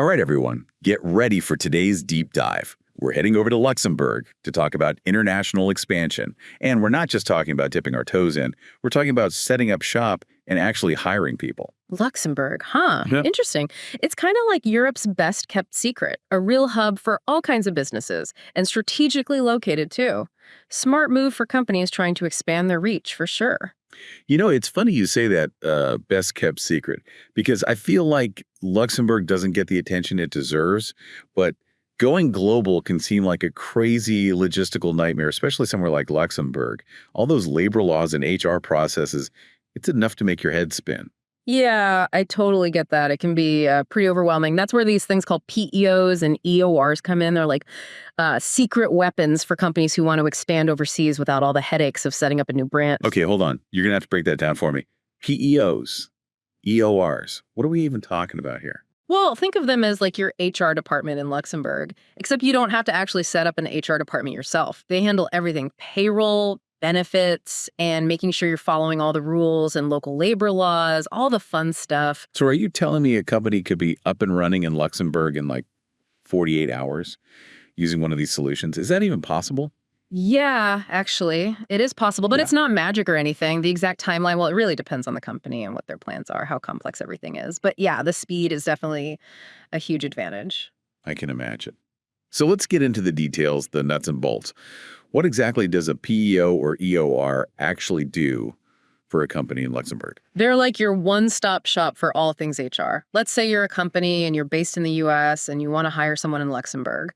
All right, everyone, get ready for today's deep dive. We're heading over to Luxembourg to talk about international expansion. And we're not just talking about dipping our toes in, we're talking about setting up shop and actually hiring people. Luxembourg, huh? Yeah. Interesting. It's kind of like Europe's best kept secret, a real hub for all kinds of businesses, and strategically located too. Smart move for companies trying to expand their reach, for sure. You know, it's funny you say that best kept secret because I feel like Luxembourg doesn't get the attention it deserves, but going global can seem like a crazy logistical nightmare, especially somewhere like Luxembourg. All those labor laws and HR processes, it's enough to make your head spin. Yeah, I totally get that. It can be pretty overwhelming. That's where these things called PEOs and EORs come in. They're like secret weapons for companies who want to expand overseas without all the headaches of setting up a new branch. Okay, hold on. You're going to have to break that down for me. PEOs, EORs. What are we even talking about here? Well, think of them as like your HR department in Luxembourg, except you don't have to actually set up an HR department yourself. They handle everything: payroll, benefits, and making sure you're following all the rules and local labor laws, all the fun stuff. So are you telling me a company could be up and running in Luxembourg in like 48 hours using one of these solutions? Is that even possible? Yeah, actually, it is possible, but Yeah. it's not magic or anything. The exact timeline, well, it really depends on the company and what their plans are, how complex everything is. But yeah, the speed is definitely a huge advantage. I can imagine. So let's get into the details, the nuts and bolts. What exactly does a PEO or EOR actually do for a company in Luxembourg? They're like your one-stop shop for all things HR. Let's say you're a company and you're based in the US and you want to hire someone in Luxembourg.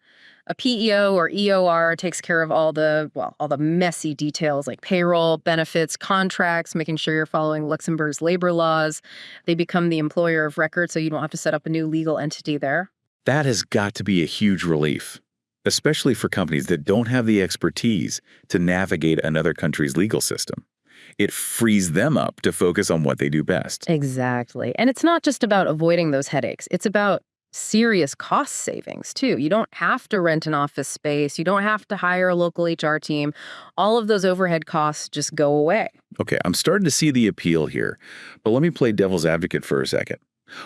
A PEO or EOR takes care of all the messy details like payroll, benefits, contracts, making sure you're following Luxembourg's labor laws. They become the employer of record, so you don't have to set up a new legal entity there. That has got to be a huge relief, especially for companies that don't have the expertise to navigate another country's legal system. It frees them up to focus on what they do best. Exactly. And it's not just about avoiding those headaches. It's about serious cost savings, too. You don't have to rent an office space. You don't have to hire a local HR team. All of those overhead costs just go away. Okay, I'm starting to see the appeal here, but let me play devil's advocate for a second.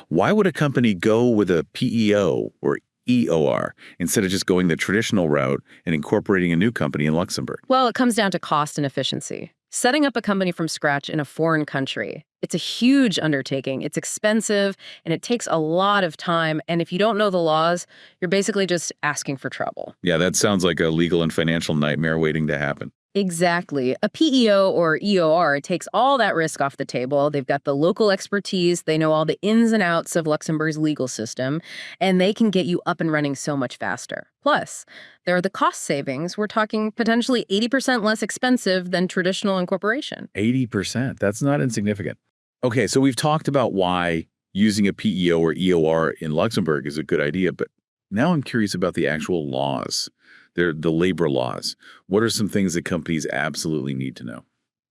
Why would a company go with a PEO or EOR instead of just going the traditional route and incorporating a new company in Luxembourg? Well, it comes down to cost and efficiency. Setting up a company from scratch in a foreign country, it's a huge undertaking. It's expensive, and it takes a lot of time. And if you don't know the laws, you're basically just asking for trouble. Yeah, that sounds like a legal and financial nightmare waiting to happen. Exactly. A PEO or EOR takes all that risk off the table. They've got the local expertise. They know all the ins and outs of Luxembourg's legal system, and they can get you up and running so much faster. Plus, there are the cost savings. We're talking potentially 80% less expensive than traditional incorporation. 80%. That's not insignificant. Okay, so we've talked about why using a PEO or EOR in Luxembourg is a good idea, but now I'm curious about the actual laws. The labor laws. What are some things that companies absolutely need to know?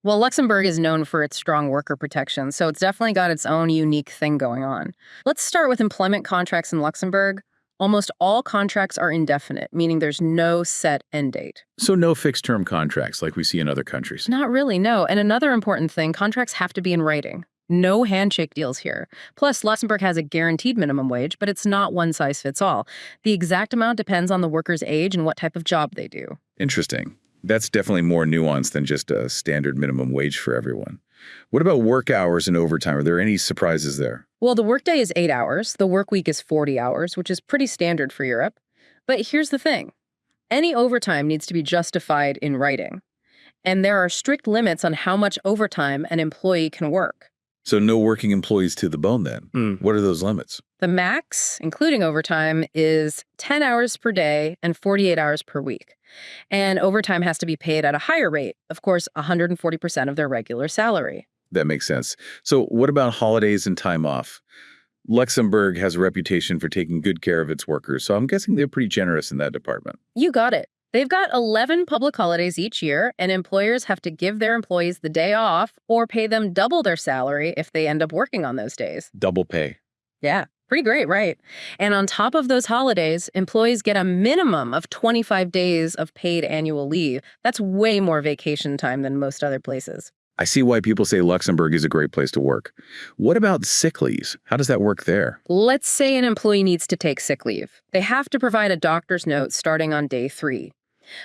Well, Luxembourg is known for its strong worker protection, so it's definitely got its own unique thing going on. Let's start with employment contracts in Luxembourg. Almost all contracts are indefinite, meaning there's no set end date. So no fixed-term contracts like we see in other countries. Not really, no. And another important thing, contracts have to be in writing. No handshake deals here. Plus, Luxembourg has a guaranteed minimum wage, but it's not one size fits all. The exact amount depends on the worker's age and what type of job they do. Interesting. That's definitely more nuanced than just a standard minimum wage for everyone. What about work hours and overtime? Are there any surprises there? Well, the workday is 8 hours. The work week is 40 hours, which is pretty standard for Europe. But here's the thing. Any overtime needs to be justified in writing. And there are strict limits on how much overtime an employee can work. So no working employees to the bone then. What are those limits? The max, including overtime, is 10 hours per day and 48 hours per week. And overtime has to be paid at a higher rate, of course, 140% of their regular salary. That makes sense. So what about holidays and time off? Luxembourg has a reputation for taking good care of its workers, so I'm guessing they're pretty generous in that department. You got it. They've got 11 public holidays each year, and employers have to give their employees the day off or pay them double their salary if they end up working on those days. Double pay. Yeah, pretty great, right? And on top of those holidays, employees get a minimum of 25 days of paid annual leave. That's way more vacation time than most other places. I see why people say Luxembourg is a great place to work. What about sick leaves? How does that work there? Let's say an employee needs to take sick leave. They have to provide a doctor's note starting on day 3.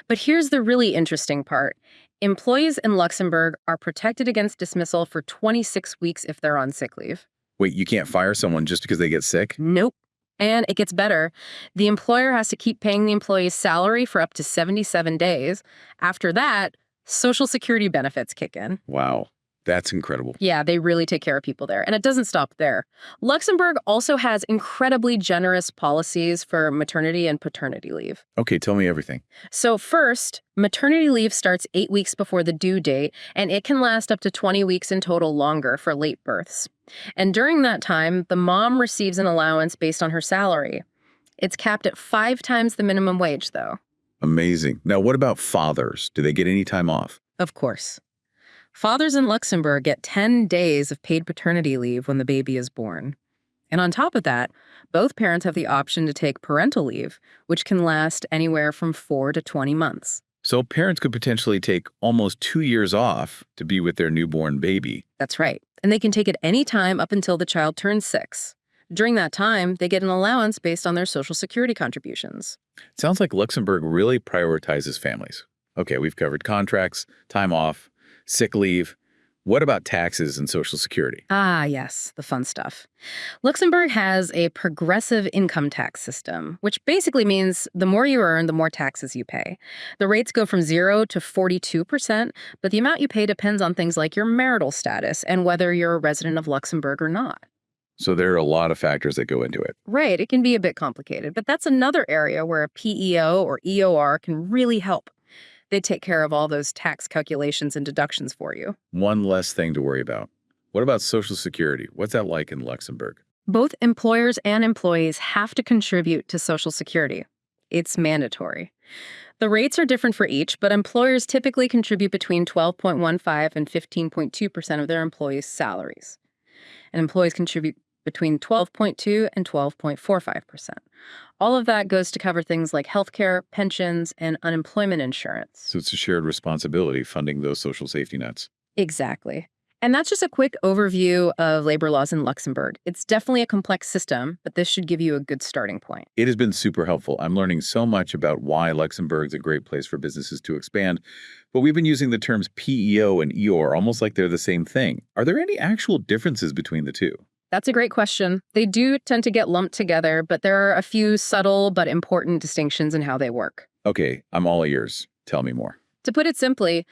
But here's the really interesting part. Employees in Luxembourg are protected against dismissal for 26 weeks if they're on sick leave. Wait, you can't fire someone just because they get sick? Nope. And it gets better. The employer has to keep paying the employee's salary for up to 77 days. After that, Social Security benefits kick in. Wow, that's incredible. Yeah, they really take care of people there. And it doesn't stop there. Luxembourg also has incredibly generous policies for maternity and paternity leave. Okay, tell me everything. So first, maternity leave starts 8 weeks before the due date, and it can last up to 20 weeks in total longer for late births. And during that time, the mom receives an allowance based on her salary. It's capped at 5 times the minimum wage, though. Amazing. Now, what about fathers? Do they get any time off? Of course. Fathers in Luxembourg get 10 days of paid paternity leave when the baby is born. And on top of that, both parents have the option to take parental leave, which can last anywhere from 4 to 20 months. So parents could potentially take almost 2 years off to be with their newborn baby. That's right. And they can take it any time up until the child turns 6. During that time, they get an allowance based on their Social Security contributions. It sounds like Luxembourg really prioritizes families. Okay, we've covered contracts, time off, sick leave. What about taxes and Social Security? Ah, yes, the fun stuff. Luxembourg has a progressive income tax system, which basically means the more you earn, the more taxes you pay. The rates go from 0 to 42%, but the amount you pay depends on things like your marital status and whether you're a resident of Luxembourg or not. So there are a lot of factors that go into it. Right, it can be a bit complicated, but that's another area where a PEO or EOR can really help. They take care of all those tax calculations and deductions for you. One less thing to worry about. What about Social Security? What's that like in Luxembourg? Both employers and employees have to contribute to Social Security. It's mandatory. The rates are different for each, but employers typically contribute between 12.15 and 15.2% of their employees' salaries. And employees contribute between 12.2 and 12.45%. All of that goes to cover things like healthcare, pensions, and unemployment insurance. So it's a shared responsibility funding those social safety nets. Exactly. And that's just a quick overview of labor laws in Luxembourg. It's definitely a complex system, but this should give you a good starting point. It has been super helpful. I'm learning so much about why Luxembourg is a great place for businesses to expand. But we've been using the terms PEO and EOR almost like they're the same thing. Are there any actual differences between the two? That's a great question. They do tend to get lumped together, but there are a few subtle but important distinctions in how they work. Okay, I'm all ears. Tell me more. To put it simply,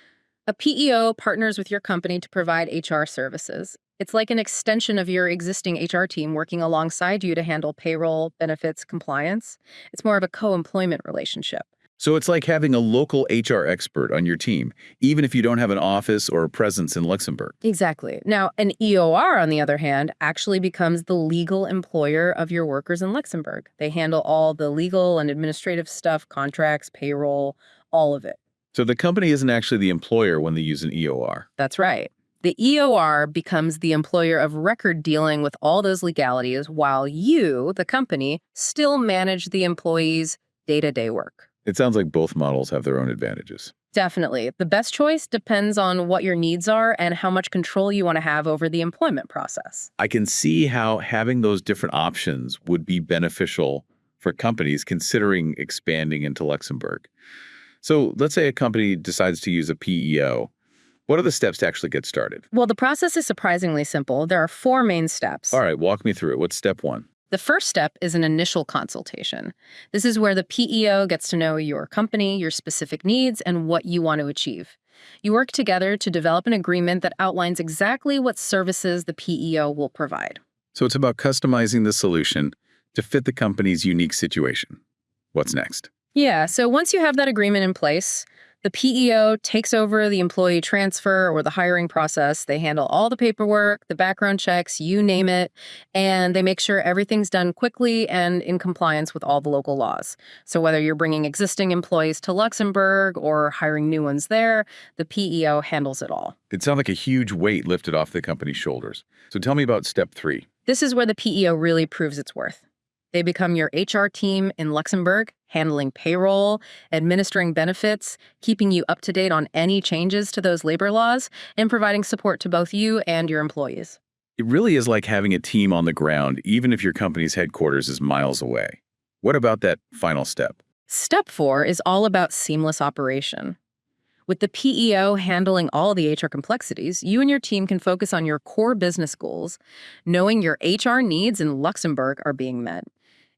a PEO partners with your company to provide HR services. It's like an extension of your existing HR team working alongside you to handle payroll, benefits, compliance. It's more of a co-employment relationship. So it's like having a local HR expert on your team, even if you don't have an office or a presence in Luxembourg. Exactly. Now, an EOR, on the other hand, actually becomes the legal employer of your workers in Luxembourg. They handle all the legal and administrative stuff, contracts, payroll, all of it. So the company isn't actually the employer when they use an EOR. That's right. The EOR becomes the employer of record dealing with all those legalities while you, the company, still manage the employee's day-to-day work. It sounds like both models have their own advantages. Definitely. The best choice depends on what your needs are and how much control you want to have over the employment process. I can see how having those different options would be beneficial for companies considering expanding into Luxembourg. So let's say a company decides to use a PEO. What are the steps to actually get started? Well, the process is surprisingly simple. There are 4 main steps. All right, walk me through it. What's step 1? The first step is an initial consultation. This is where the PEO gets to know your company, your specific needs, and what you want to achieve. You work together to develop an agreement that outlines exactly what services the PEO will provide. So it's about customizing the solution to fit the company's unique situation. What's next? Yeah, so once you have that agreement in place, the PEO takes over the employee transfer or the hiring process. They handle all the paperwork, the background checks, you name it, and they make sure everything's done quickly and in compliance with all the local laws. So whether you're bringing existing employees to Luxembourg or hiring new ones there, the PEO handles it all. It sounds like a huge weight lifted off the company's shoulders. So tell me about step 3. This is where the PEO really proves its worth. They become your HR team in Luxembourg, handling payroll, administering benefits, keeping you up to date on any changes to those labor laws, and providing support to both you and your employees. It really is like having a team on the ground, even if your company's headquarters is miles away. What about that final step? Step 4 is all about seamless operation. With the PEO handling all the HR complexities, you and your team can focus on your core business goals, knowing your HR needs in Luxembourg are being met.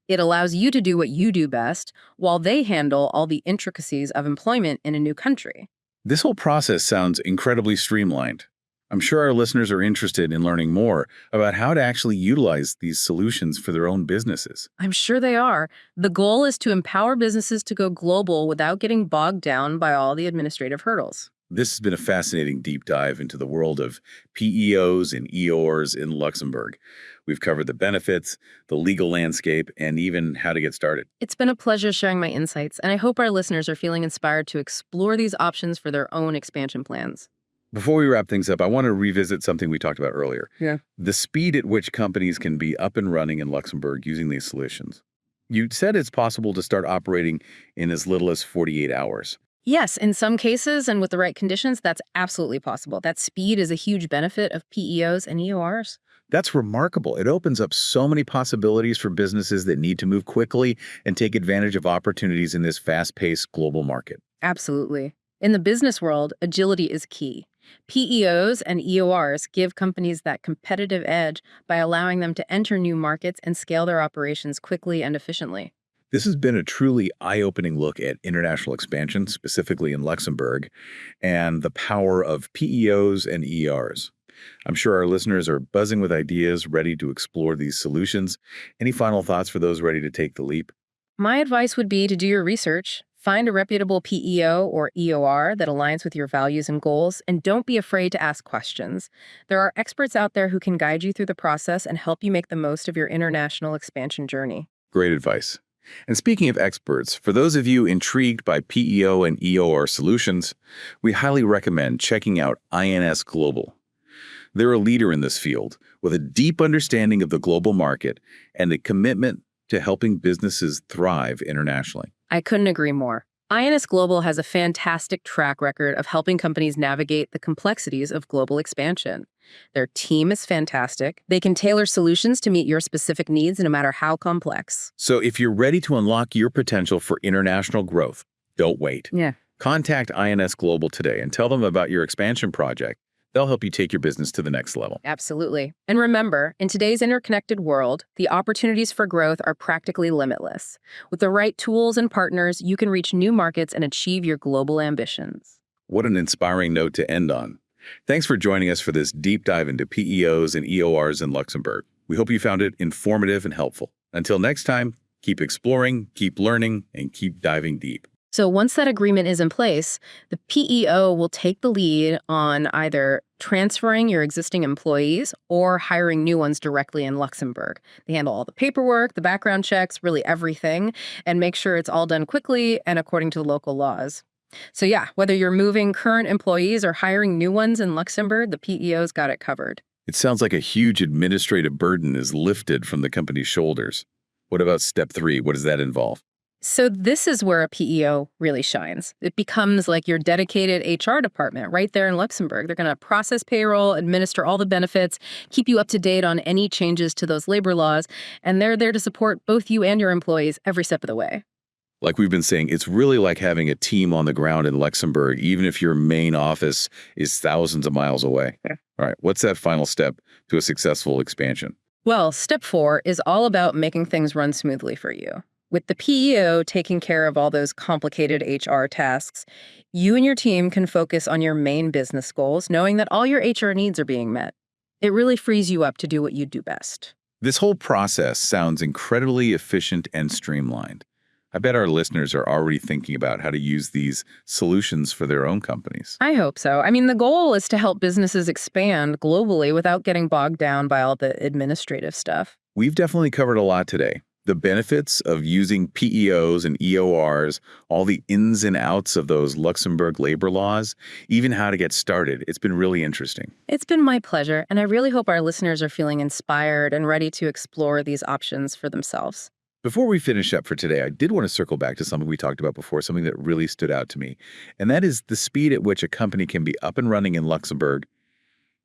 It allows you to do what you do best while they handle all the intricacies of employment in a new country. This whole process sounds incredibly streamlined. I'm sure our listeners are interested in learning more about how to actually utilize these solutions for their own businesses. I'm sure they are. The goal is to empower businesses to go global without getting bogged down by all the administrative hurdles. This has been a fascinating deep dive into the world of PEOs and EORs in Luxembourg. We've covered the benefits, the legal landscape, and even how to get started. It's been a pleasure sharing my insights, and I hope our listeners are feeling inspired to explore these options for their own expansion plans. Before we wrap things up, I want to revisit something we talked about earlier. Yeah. The speed at which companies can be up and running in Luxembourg using these solutions. You said it's possible to start operating in as little as 48 hours. Yes, in some cases and with the right conditions, that's absolutely possible. That speed is a huge benefit of PEOs and EORs. That's remarkable. It opens up so many possibilities for businesses that need to move quickly and take advantage of opportunities in this fast-paced global market. Absolutely. In the business world, agility is key. PEOs and EORs give companies that competitive edge by allowing them to enter new markets and scale their operations quickly and efficiently. This has been a truly eye-opening look at international expansion, specifically in Luxembourg, and the power of PEOs and ERs. I'm sure our listeners are buzzing with ideas, ready to explore these solutions. Any final thoughts for those ready to take the leap? My advice would be to do your research, find a reputable PEO or EOR that aligns with your values and goals, and don't be afraid to ask questions. There are experts out there who can guide you through the process and help you make the most of your international expansion journey. Great advice. And speaking of experts, for those of you intrigued by PEO and EOR solutions, we highly recommend checking out INS Global. They're a leader in this field with a deep understanding of the global market and a commitment to helping businesses thrive internationally. I couldn't agree more. INS Global has a fantastic track record of helping companies navigate the complexities of global expansion. Their team is fantastic. They can tailor solutions to meet your specific needs no matter how complex. So if you're ready to unlock your potential for international growth, don't wait. Yeah. Contact INS Global today and tell them about your expansion project. They'll help you take your business to the next level. Absolutely. And remember, in today's interconnected world, the opportunities for growth are practically limitless. With the right tools and partners, you can reach new markets and achieve your global ambitions. What an inspiring note to end on. Thanks for joining us for this deep dive into PEOs and EORs in Luxembourg. We hope you found it informative and helpful. Until next time, keep exploring, keep learning, and keep diving deep. So once that agreement is in place, the PEO will take the lead on either transferring your existing employees or hiring new ones directly in Luxembourg. They handle all the paperwork, the background checks, really everything, and make sure it's all done quickly and according to local laws. So yeah, whether you're moving current employees or hiring new ones in Luxembourg, the PEO's got it covered. It sounds like a huge administrative burden is lifted from the company's shoulders. What about step 3? What does that involve? So this is where a PEO really shines. It becomes like your dedicated HR department right there in Luxembourg. They're going to process payroll, administer all the benefits, keep you up to date on any changes to those labor laws, and they're there to support both you and your employees every step of the way. Like we've been saying, it's really like having a team on the ground in Luxembourg, even if your main office is thousands of miles away. Yeah. All right, what's that final step to a successful expansion? Well, step 4 is all about making things run smoothly for you. With the PEO taking care of all those complicated HR tasks, you and your team can focus on your main business goals, knowing that all your HR needs are being met. It really frees you up to do what you do best. This whole process sounds incredibly efficient and streamlined. I bet our listeners are already thinking about how to use these solutions for their own companies. I hope so. I mean, the goal is to help businesses expand globally without getting bogged down by all the administrative stuff. We've definitely covered a lot today. The benefits of using PEOs and EORs, all the ins and outs of those Luxembourg labor laws, even how to get started. It's been really interesting. It's been my pleasure, and I really hope our listeners are feeling inspired and ready to explore these options for themselves. Before we finish up for today, I did want to circle back to something we talked about before, something that really stood out to me. And that is the speed at which a company can be up and running in Luxembourg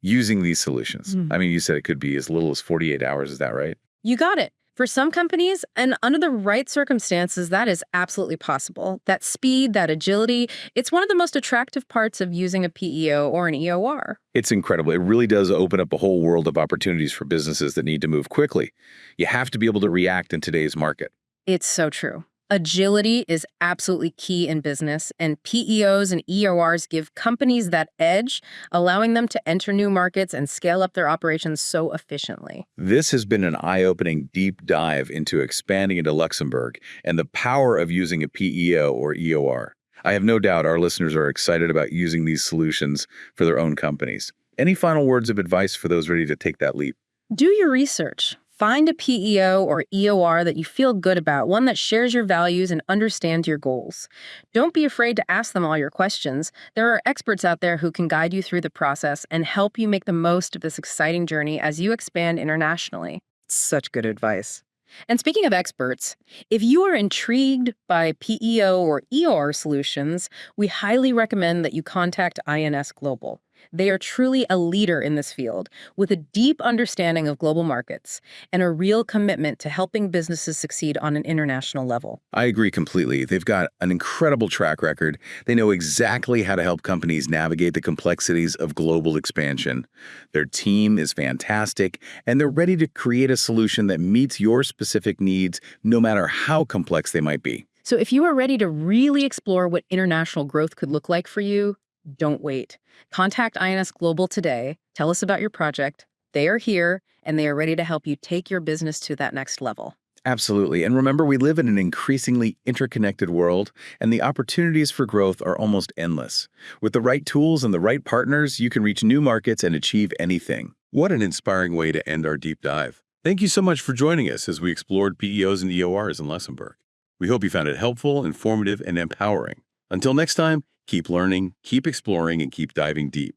using these solutions. Mm. I mean, you said it could be as little as 48 hours. Is that right? You got it. For some companies, and under the right circumstances, that is absolutely possible. That speed, that agility, it's one of the most attractive parts of using a PEO or an EOR. It's incredible. It really does open up a whole world of opportunities for businesses that need to move quickly. You have to be able to react in today's market. It's so true. Agility is absolutely key in business, and PEOs and EORs give companies that edge, allowing them to enter new markets and scale up their operations so efficiently. This has been an eye-opening deep dive into expanding into Luxembourg and the power of using a PEO or EOR. I have no doubt our listeners are excited about using these solutions for their own companies. Any final words of advice for those ready to take that leap? Do your research. Find a PEO or EOR that you feel good about, one that shares your values and understands your goals. Don't be afraid to ask them all your questions. There are experts out there who can guide you through the process and help you make the most of this exciting journey as you expand internationally. Such good advice. And speaking of experts, if you are intrigued by PEO or EOR solutions, we highly recommend that you contact INS Global. They are truly a leader in this field with a deep understanding of global markets and a real commitment to helping businesses succeed on an international level. I agree completely. They've got an incredible track record. They know exactly how to help companies navigate the complexities of global expansion. Their team is fantastic, and they're ready to create a solution that meets your specific needs, no matter how complex they might be. So if you are ready to really explore what international growth could look like for you, don't wait. Contact INS Global today. Tell us about your project. They are here, and they are ready to help you take your business to that next level. Absolutely. And remember, we live in an increasingly interconnected world, and the opportunities for growth are almost endless. With the right tools and the right partners, you can reach new markets and achieve anything. What an inspiring way to end our deep dive. Thank you so much for joining us as we explored PEOs and EORs in Luxembourg. We hope you found it helpful, informative, and empowering. Until next time, keep learning, keep exploring, and keep diving deep.